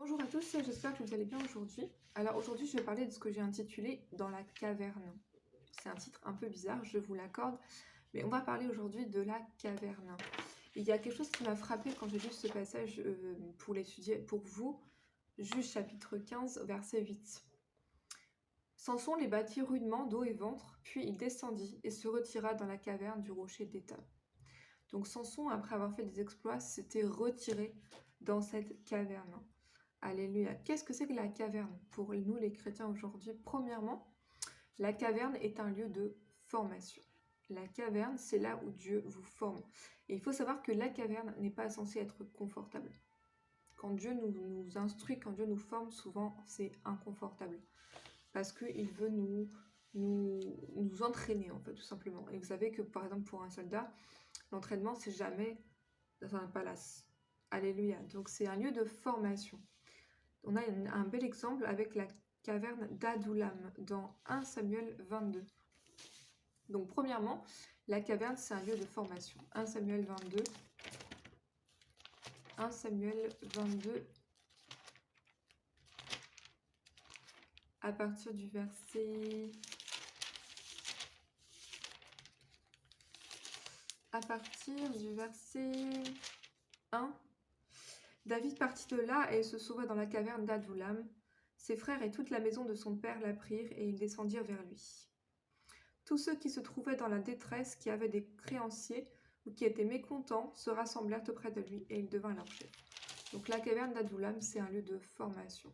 Bonjour à tous, j'espère que vous allez bien aujourd'hui. Alors aujourd'hui, je vais parler de ce que j'ai intitulé Dans la caverne. C'est un titre un peu bizarre, je vous l'accorde, mais on va parler aujourd'hui de la caverne. Il y a quelque chose qui m'a frappé quand j'ai lu ce passage pour l'étudier pour vous, Juge chapitre 15, verset 8. Samson les bâtit rudement dos et ventre, puis il descendit et se retira dans la caverne du rocher d'État. Donc Samson, après avoir fait des exploits, s'était retiré dans cette caverne. Alléluia. Qu'est-ce que c'est que la caverne pour nous les chrétiens aujourd'hui? Premièrement, la caverne est un lieu de formation. La caverne, c'est là où Dieu vous forme. Et il faut savoir que la caverne n'est pas censée être confortable. Quand Dieu nous instruit, quand Dieu nous forme, souvent c'est inconfortable. Parce qu'il veut nous entraîner, en fait, tout simplement. Et vous savez que, par exemple, pour un soldat, l'entraînement, c'est jamais dans un palace. Alléluia. Donc c'est un lieu de formation. On a un bel exemple avec la caverne d'Adoulam dans 1 Samuel 22. Donc premièrement, la caverne, c'est un lieu de formation. 1 Samuel 22. 1 Samuel 22. À partir du verset... À partir du verset 1. David partit de là et se sauva dans la caverne d'Adoulam. Ses frères et toute la maison de son père l'apprirent et ils descendirent vers lui. Tous ceux qui se trouvaient dans la détresse, qui avaient des créanciers ou qui étaient mécontents, se rassemblèrent auprès de lui et il devint leur chef. Donc la caverne d'Adoulam, c'est un lieu de formation,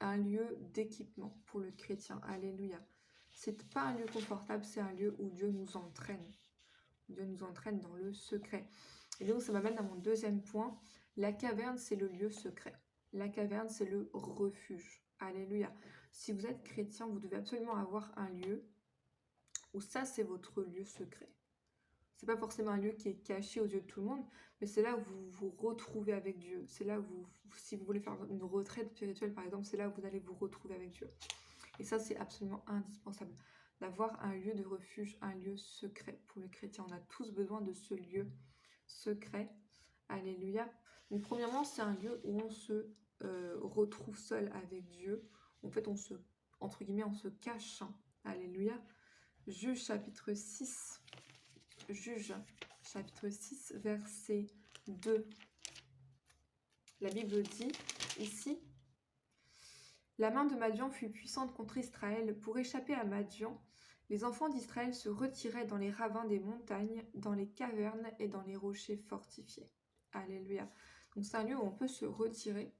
un lieu d'équipement pour le chrétien. Alléluia. C'est pas un lieu confortable, c'est un lieu où Dieu nous entraîne. Dieu nous entraîne dans le secret. Et donc ça m'amène à mon deuxième point. La caverne, c'est le lieu secret. La caverne, c'est le refuge. Alléluia. Si vous êtes chrétien, vous devez absolument avoir un lieu où ça, c'est votre lieu secret. C'est pas forcément un lieu qui est caché aux yeux de tout le monde, mais c'est là où vous vous retrouvez avec Dieu. C'est là où si vous voulez faire une retraite spirituelle, par exemple, c'est là où vous allez vous retrouver avec Dieu. Et ça, c'est absolument indispensable, d'avoir un lieu de refuge, un lieu secret pour les chrétiens. On a tous besoin de ce lieu secret. Alléluia. Donc premièrement, c'est un lieu où on se retrouve seul avec Dieu. En fait, on se, entre guillemets, on se cache. Alléluia. Juge chapitre 6. Juge chapitre 6, verset 2. La Bible dit ici: La main de Madian fut puissante contre Israël. Pour échapper à Madian, les enfants d'Israël se retiraient dans les ravins des montagnes, dans les cavernes et dans les rochers fortifiés. Alléluia. Donc c'est un lieu où on peut se retirer